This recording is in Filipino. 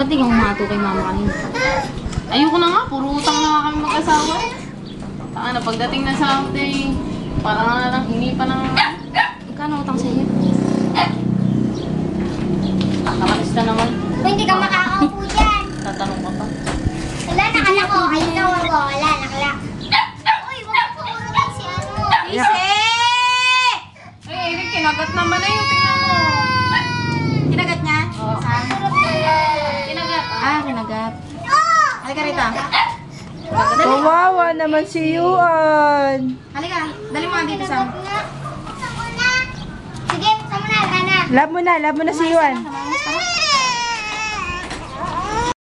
Ba't di ka humato kay mama kanina? Ayoko na nga, puro utang na nga kami mag-asawa. Saka na, pagdating na sa day, parang nga lang, hindi pa ng... Magkano utang sa iyo? Nakalista naman. Kung hindi ka makakaupo dyan. Tatanong ka pa. Wala, nakala ko. Ay, ikaw ako. Wala, nakala. Uy, wag mo pumulong si ano. Ise! Ay, Eric, kinagat naman na yun. Tingnan mo. Kinagat niya? Oo. Saan? Kinagat. Kinagat. Halika rito. Kawawa naman si Yuan. Halika. Dali mo nga dito sa... Sige, sama na, Rana. Love mo na si Yuan. Tara.